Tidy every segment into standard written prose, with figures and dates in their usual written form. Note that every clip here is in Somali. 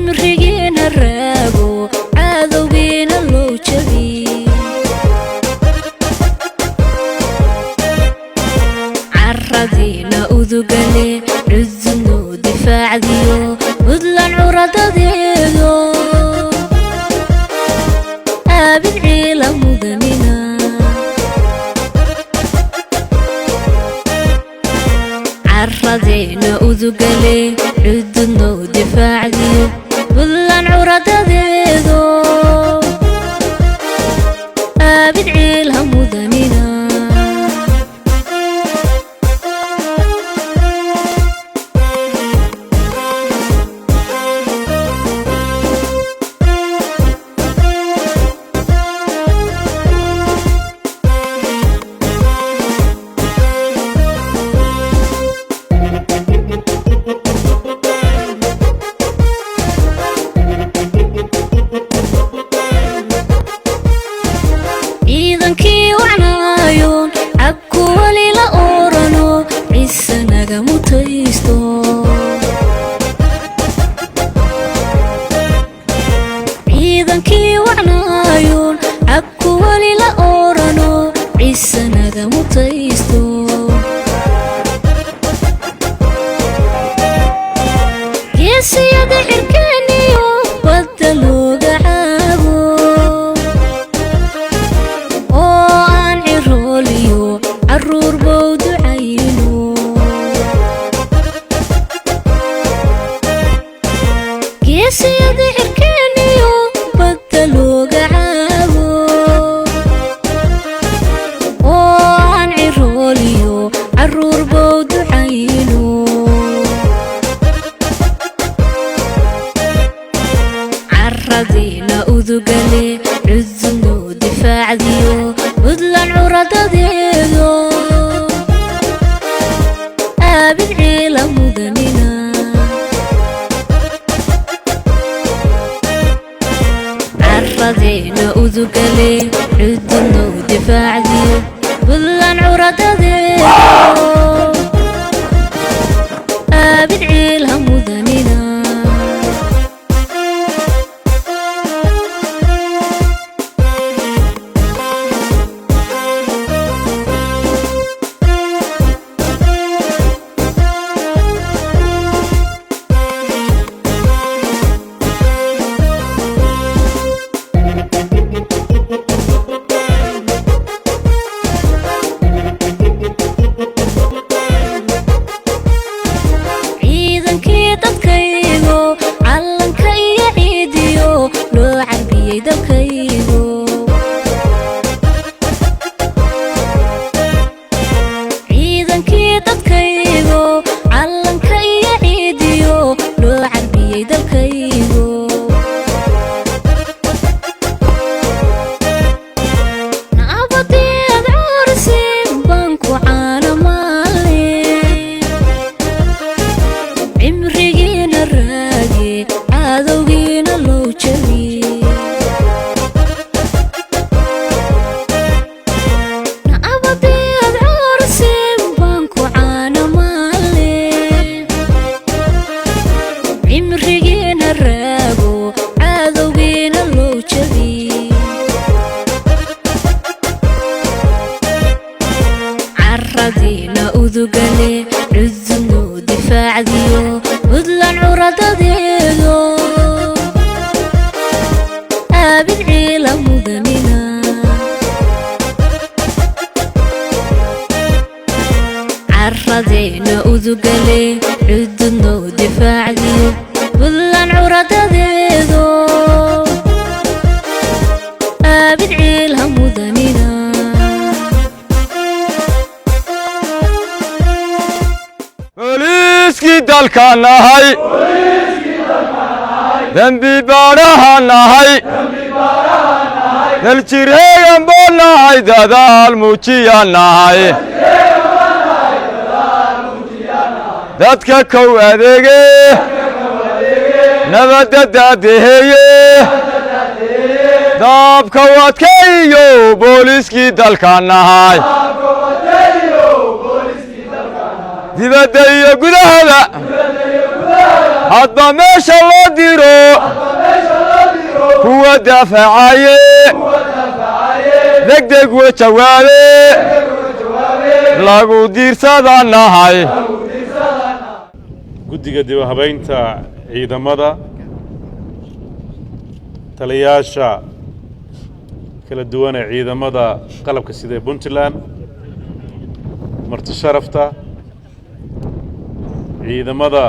cimrigeena raago cadowgeena loo jabiy carradeena udugale cudno difaacdiyo budlan curadadeedo aabid ciila mudanina carradeena udugale cudno difaacdiyo budlan curadadeedo aabid ciila mudanina ciidankii wacnaayoon cabku wali la oorano ciise naga mutaysto ciidankii wacnaayoon cabku wali la oorano ciise naga mutaysto geesiyada cirkeeniyo badda looga caago caruur bow ducayno geesiyada cirkeeniyo badda looga caago oo aan cirooliyo caruur bow ducayno carradeena udugale cudno difaacdiyo budlan curadadeedo aabid ciila mudanina carradeena udugale cudno difaacdiyo budlan curadadeedo aabid ciila mudanina ciidankii dadkaygo calanka iyo ciidiyo loo carbiyey dalkaygo ciidankii dadkaygo calanka iyo ciidiyo loo carbiyey dalkaygo naabadeed cursin banku caanamaale cimrigeena raage cadowgeena loo jabiy naabadeed cursin banku caanamaale cimrigeena raago cadowgeena loo jabiy carradeena udugale cudno difaacdiyo budlan curadadeedo aabid ciila mudanina carradeena udugale cudno difaacdiyo budlan curadadeedo aabid ciila mudanina booliiskii dalka nahay dembi baadhaha nahay daljireegan boo nahay dadaal muujiya nahay dadka kow adeege nabadda daadeheeye daabka wadkayo booliiskii dalka nahay dibadda iyo gudahada hadba meesha loo diro daafacaye degdeg wa jawaabe lagu diirsadanahay guddiga dib u habaynta ciidamada taliyaasha kala duwan ee ciidamada qalabka sida Puntland marti sharafta ciidamada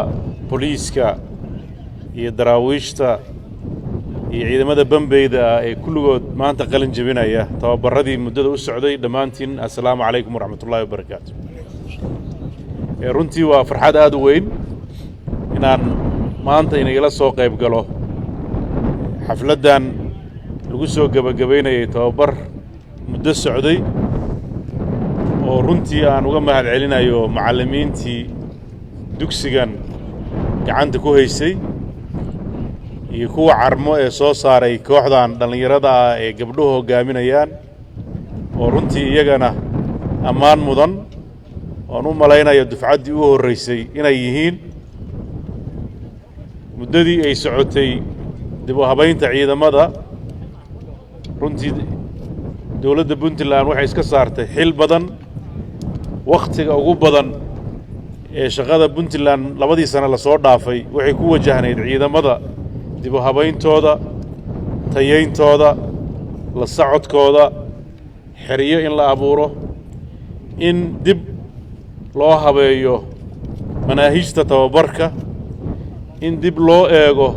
booliiska iyo daraawiishta iyo ciidamada bambeyda ee kulligood maanta qalin jabinaya tababaradii muddada u socday dhammaantiin assalaamu calaykum waraxmatullaahi wabarakaatu runtii waa farxad aad u weyn inaan maanta inagala soo qayb galo xafladdan lagu soo gabagabaynayay tababar muddo socday oo runtii aan uga mahad celinayo macallimiintii dugsigan gacanta ku haysay iyo kuwa carmo ee soo saaray kooxdan dhallinyarada ah ee gabdhuhu hogaaminayaan oo runtii iyagana ammaan mudan oon u malaynayo dufcaddii u horraysay inay yihiin muddadii ay socotay dib u habaynta ciidamada runtii dowladda Puntland waxay iska saartay xil badan wakhtiga ugu badan ee shaqada Puntland labadii sano la soo dhaafay waxay ku wajahnayd ciidamada dib u habayntooda tayayntooda la socodkooda xiriyo in la abuuro in dib loo habeeyo manaahijta tababarka in dib loo eego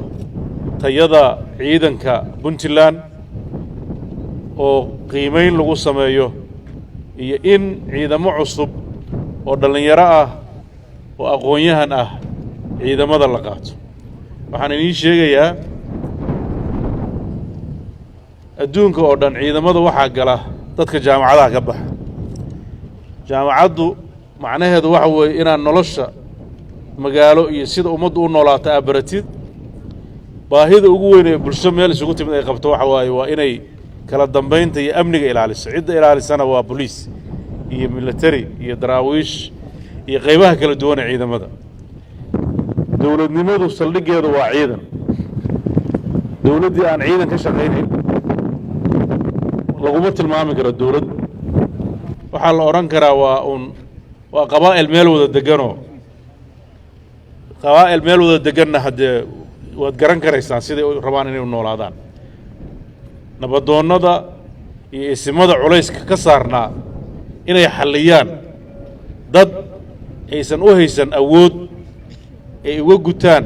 tayada ciidanka Puntland oo qiimeyn lagu sameeyo iyo in ciidamo cusub oo dhalinyaro ah oo aqoon-yahan ah ciidamada la qaato waxaan idin sheegayaa adduunka oo dhan ciidamada waxaa gala dadka jaamacadaha ka baxa jaamacaddu macnaheedu waxa weeye inaan nolosha magaalo iyo sida ummaddu u noolaato aad baratid baahida ugu weyn ee bulsho meel isugu timid ay qabto waxa waaye waa inay kala dambaynta iyo amniga ilaaliso cidda ilaalisana waa boliis iyo military iyo daraawiish iyo qaybaha kala duwan ee ciidamada dowladnimadu saldhiggeedu waa ciidan dowladdii aan ciidan ka shaqaynayn laguma tilmaami karo dowlad waxaa la odhan karaa waa qabaa'il meel wada deganoo qabaa'il meel wada deganna haddee waad garan karaysaan siday rabaan inay u noolaadaan nabadoonnada iyo isimada culayska ka saarnaa inay xalliyaan dad aysan u haysan awood ay uga gutaan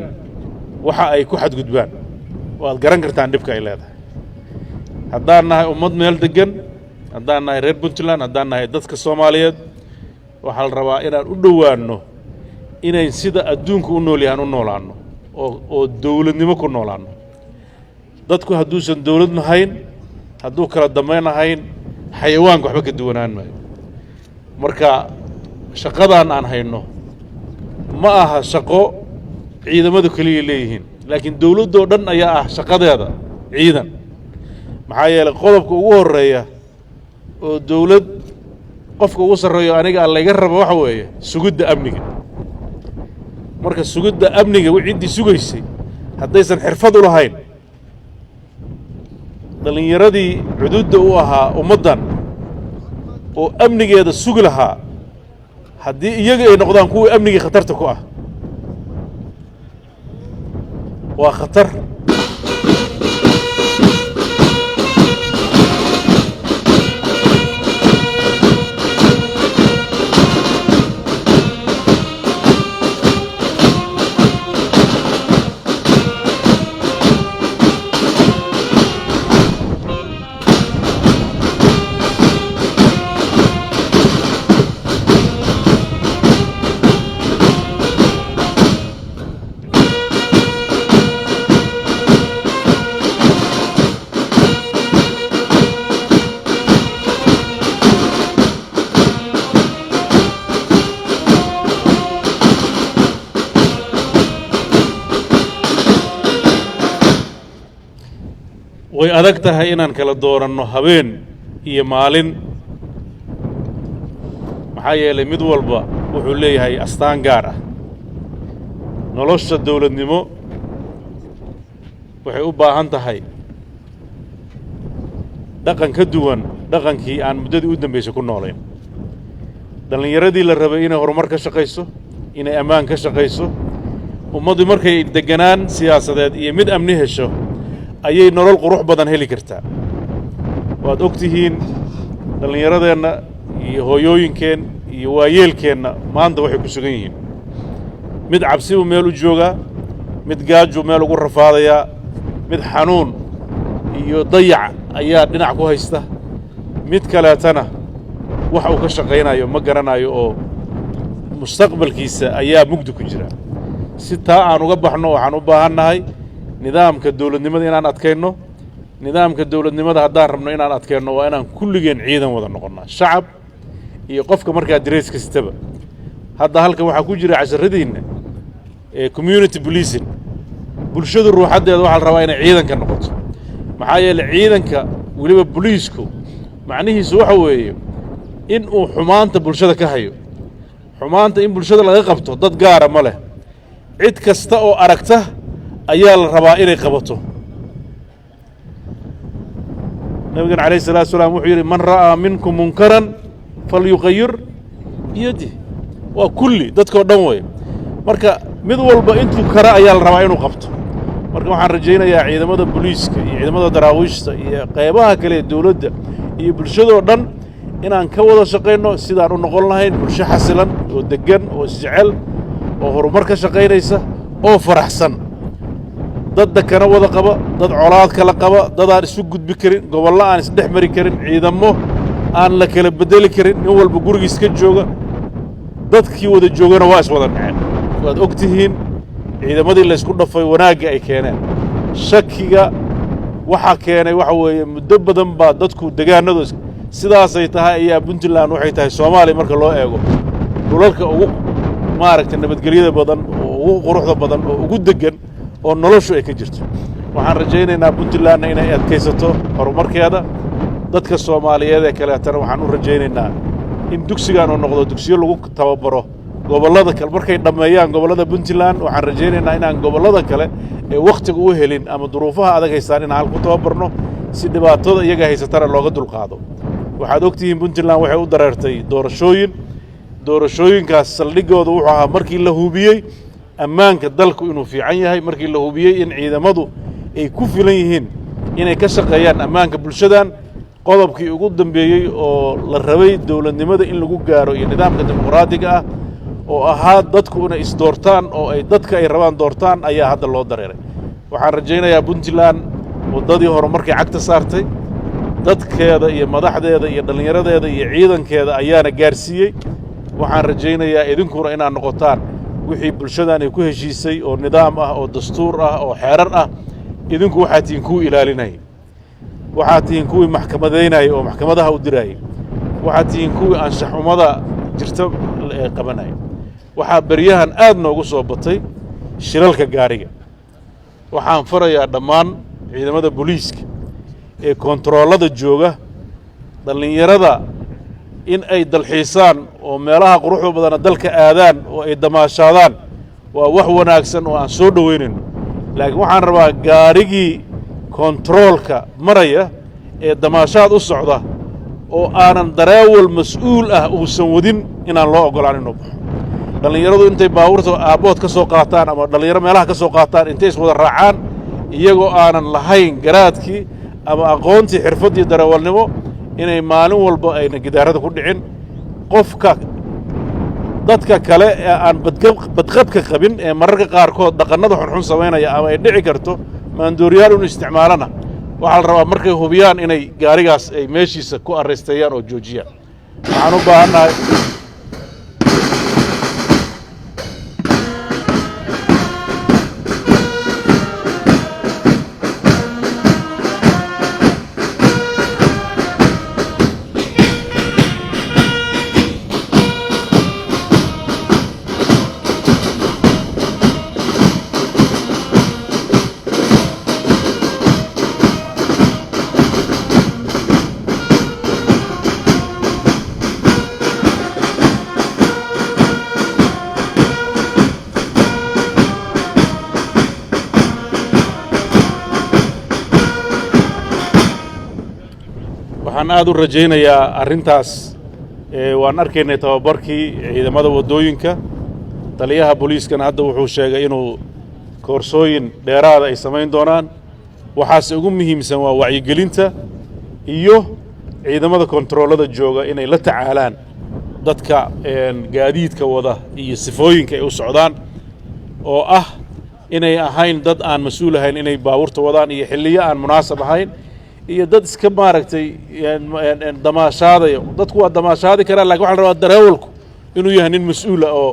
waxa ay ku xadgudbaan waad garan kartaan dhibka ay leedahay haddaan nahay ummad meel degan haddaan nahay reer Puntland haddaan nahay dadka Soomaaliyeed waxaa la rabaa inaan u dhowaanno inayn sida adduunka u nool yahaan u noolaanno oo dowladnimo ku noolaanno dadku hadduusan dowlad nahayn hadduu kala dambayn nahayn xayawaanka waxba ka duwanaan maayo marka shaqadan aan hayno ma aha shaqo ciidamadu kaliya leeyihiin laakiin dowladda oo dhan ayaa ah shaqadeeda ciidan maxaa yeelay qodobka ugu horreeya oo dowlad qofka ugu sarreeyo aniga laga rabo waxa weeye sugidda amniga marka sugidda amniga ciddii sugaysay haddaysan xirfad u lahayn dhalinyaradii xuduudda u ahaa ummaddan oo amnigeeda sugi lahaa haddii iyaga ay noqdaan kuwii amnigii khatarta ku ah waa khatar way adag tahay inaan kala dooranno habeen iyo maalin maxaa yeelay mid walba wuxuu leeyahay astaan gaar ah nolosha dawladnimo waxay u baahan tahay dhaqan ka duwan dhaqankii aan muddadii u dambaysay ku noolayn dhallinyaradii la rabay inay horumar ka shaqayso inay ammaan ka shaqayso ummaddu markay deganaan siyaasadeed iyo mid amni hesho ayay nolol qurux badan heli kartaa waad og tihiin dhallinyaradeenna iyo hooyooyinkeen iyo waayeelkeenna maanta waxay ku sugan yihiin mid cabsi buu meel u joogaa mid gaajuu meel ugu rafaadayaa mid xanuun iyo dayac ayaa dhinac ku haysta mid kaleetana wax uu ka shaqaynayo ma garanayo oo mustaqbalkiisa ayaa mugdi ku jira si taa aan uga baxno waxaan u baahannahay nidaamka dawladnimada inaan adkayno nidaamka dawladnimada haddaan rabno inaan adkayno waa inaan kulligeen ciidan wada noqonnaa shacab iyo qofka markaa darees kastaba hadda halkan waxaa ku jira casharadiinna community policing bulshadu ruuxaddeeda waxaa la rabaa inay ciidanka noqoto maxaa yeelay ciidanka weliba boliisku macnihiisu waxa weeye in uu xumaanta bulshada ka hayo xumaanta in bulshada laga qabto dad gaara ma leh cid kasta oo aragta ayaa la rabaa inay qabato nabigan calayhi salaatu wasalaam wuxuu yidhi man ra'aa minkum munkaran falyuqayir biyadih waa kulli dadkoo dhan wey marka mid walba intuu kara ayaa la rabaa inuu qabto marka waxaan rajaynayaa ciidamada booliiska iyo ciidamada daraawiishta iyo qaybaha kale ee dawladda iyo bulshadoo dhan inaan ka wada shaqayno sidaan u noqon lahayn bulsho xasilan oo deggan oo isjecel oo horumar ka shaqaynaysa oo faraxsan dad dakana wada qaba dad colaad kala qaba dad aan isu gudbi karin gobollo aan isdhex mari karin ciidamo aan la kala bedeli karin nin walba gurigiis ka jooga dadkii wada joogana waa iswada dhaceen waad og tihiin ciidamadii laysku dhafay wanaagga ay keeneen shakiga waxaa keenay waxa weeye muddo badan baa dadku degaanadu sidaasay tahay ayaa puntland waxay tahay soomaaliya marka loo eego dhulalka ugu maaragtay nabadgelyada badan oo ugu quruxda badan oo ugu deggan oo noloshu ay ka jirto waxaan rajaynaynaa puntlandna inay adkaysato horumarkeeda dadka soomaaliyeed ee kaleetana waxaan u rajaynaynaa in dugsigaan uu noqdo dugsiyo lagu tababaro gobollada kale markay dhammeeyaan gobollada puntland waxaan rajaynaynaa inaan gobollada kale ee wakhtiga u helin ama duruufaha adag haystaan inaan hal ku tababarno si dhibaatada iyaga haysatana looga dulqaado waxaad og tihiin puntland waxay u dareertay doorashooyinkaas saldhiggooda wuxuu ahaa markii la hubiyey ammaanka dalku inuu fiican yahay markii la hubiyey in ciidamadu ay ku filan yihiin inay ka shaqeeyaan ammaanka bulshadan qodobkii ugu dambeeyey oo la rabay dawladnimada in lagu gaaro iyo nidaamka dimuqraadiga ah oo ahaa dadku inay isdoortaan oo ay dadka ay rabaan doortaan ayaa hadda loo dareeray waxaan rajaynayaa puntland waddadii horumarkay cagta saartay dadkeeda iyo madaxdeeda iyo dhallinyaradeeda iyo ciidankeeda ayaana gaarsiiyey waxaan rajaynayaa idinkuna inaad noqotaan wixii bulshadan ay ku heshiisay oo nidaam ah oo dastuur ah oo xeerar ah idinku waxaad tihiin kuwii ilaalinayay waxaad tihiin kuwii maxkamadaynayay oo maxkamadaha u dirayay waxaad tihiin kuwii anshaxumada jirta qabanayay waxaa beryahan aad noogu soo batay shilalka gaariga waxaan farayaa dhammaan ciidamada booliiska ee kontaroolada jooga dhallinyarada in ay dalxiisaan oo meelaha quruxda badana dalka aadaan oo ay damaashaadaan waa wax wanaagsan oo aan soo dhowaynayno laakiin waxaan rabaa gaarigii kontaroolka maraya ee damaashaad u socda oo aanan dareewal mas'uul ah uusan wadin inaan loo oggolaan inuu baxo dhallinyaradu intay baabuurta aabbood ka soo qaataan ama dhallinyaro meelaha ka soo qaataan intay iswada raacaan iyagoo aanan lahayn garaadkii ama aqoontii xirfaddii dareewalnimo inay maalin walba ayna gidaarada ku dhicin qofka dadka kale ee aan badqabka qabin ee mararka qaarkood dhaqannada xunxun samaynaya ama ay dhici karto maandooriyaal inu isticmaalana waxaa la rabaa markay hubiyaan inay gaarigaas ay meeshiisa ku arraysteeyaan oo joojiyaan waxaan u baahannahay waxaan aad u rajaynayaa arrintaas waan arkaynay tababarkii ciidamada waddooyinka taliyaha booliiskana hadda wuxuu sheegay inuu koorsooyin dheeraada ay samayn doonaan waxaase ugu muhiimsan waa wacyigelinta iyo ciidamada kontaroolada jooga inay la tacaalaan dadka gaadiidka wada iyo sifooyinka ay u socdaan oo ah inay ahayn dad aan mas-uul ahayn inay baabuurta wadaan iyo xilliyo aan munaasab ahayn iyo dad iska maaragtay damaashaadayo dadku waa damaashaadi karaan laakiin waxaa la rabaa dareewalku inuu yahay nin mas-uula oo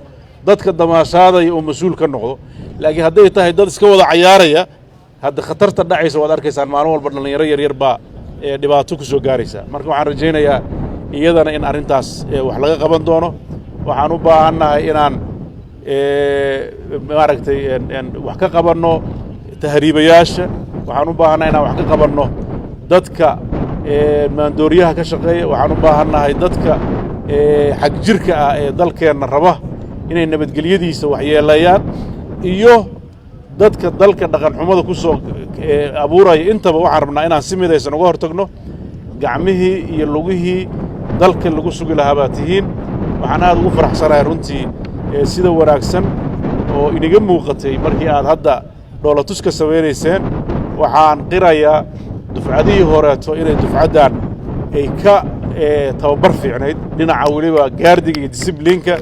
dadka damaashaadaya uu mas-uul ka noqdo laakiin hadday tahay dad iska wada cayaaraya hadda khatarta dhacaysa waad arkaysaan maalin walba dhallinyaro yaryar baa dhibaato ku soo gaaraysa marka waxaan rajaynayaa iyadana in arrintaas wax laga qaban doono waxaan u baahannahay inaan maaragtay wax ka qabanno tahriibayaasha waxaan u baahannahay inaan wax ka qabanno dadka maandooriyaha ka shaqeeya waxaan u baahannahay dadka xag jirka ah ee dalkeenna raba inay nabadgelyadiisa waxyeelayaan iyo dadka dalka dhaqan xumada ku soo abuuraya intaba waxaan rabnaa inaan si midaysan uga hortagno gacmihii iyo lugihii dalka lagu sugi lahaa baa tihiin waxaan aad ugu faraxsanahay runtii sida wanaagsan oo inaga muuqatay markii aad hadda dhoolatuska samaynayseen waxaan qirayaa dufcadihii horeeto inay dufcaddan ay ka tababar fiicnayd dhinaca weliba gaardiga iyo disibliinka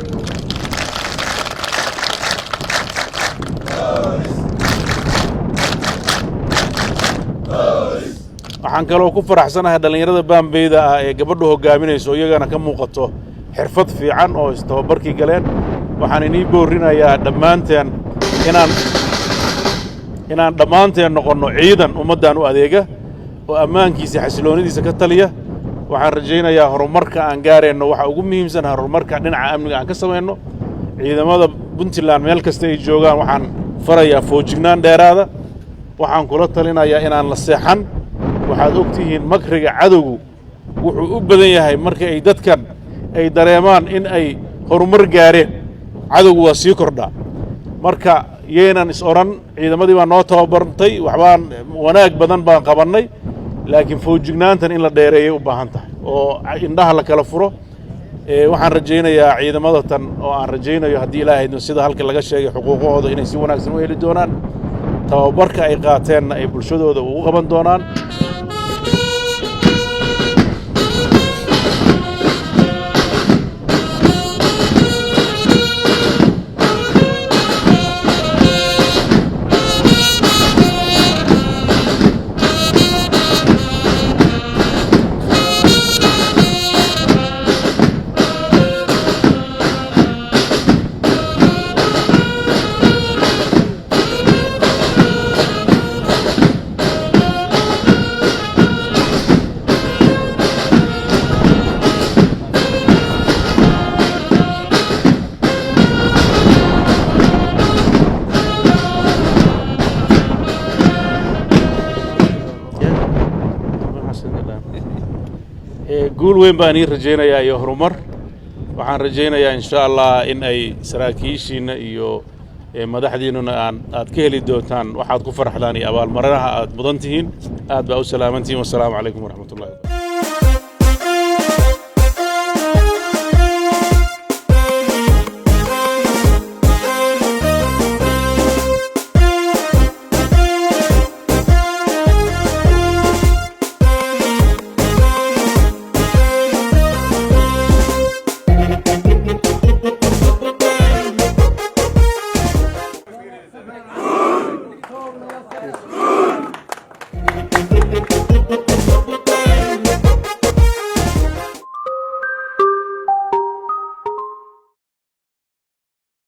waxaan kaloo ku faraxsanahay dhallinyarada baambeyda ah ee gabadhu hoggaaminayso iyagana ka muuqato xirfad fiican oo istababarkii galeen waxaan inii boorrinayaa dhammaanteen inaan dhammaanteen noqonno ciidan ummaddan u adeega oo ammaankiisa xasiloonidiisa ka taliya waxaan rajaynayaa horumarka aan gaarayno waxa ugu muhiimsan horumarka dhinaca amniga aan ka samayno ciidamada puntland meel kasta ay joogaan waxaan farayaa foojignaan dheeraada waxaan kula talinayaa inaan la seexan waxaad og tihiin makriga cadowgu wuxuu u badan yahay marka ay dadkan ay dareemaan in ay horumar gaareen cadowgu waa sii kordhaa marka yeenan is odhan ciidamadii baa noo tababartay waxbaan wanaag badan baan qabannay laakiin foojignaantan in la dheereeyay u baahan tahay oo indhaha la kala furo waxaan rajaynayaa ciidamada tan oo aan rajaynayo haddii ilaahay sida halka laga sheegay xuquuqahooda inay si wanaagsan u heli doonaan tababarka ay qaateenna ay bulshadooda ugu qaban doonaan guul weyn baan ii rajaynayaa iyo horumar waxaan rajaynayaa insha allah in ay saraakiishiina iyo madaxdiinuna aad ka heli doontaan waxaad ku faraxdaan iyo abaalmarinaha aad mudan tihiin aad baa u salaamantihiin wassalaamu calaykum waraxmatullahi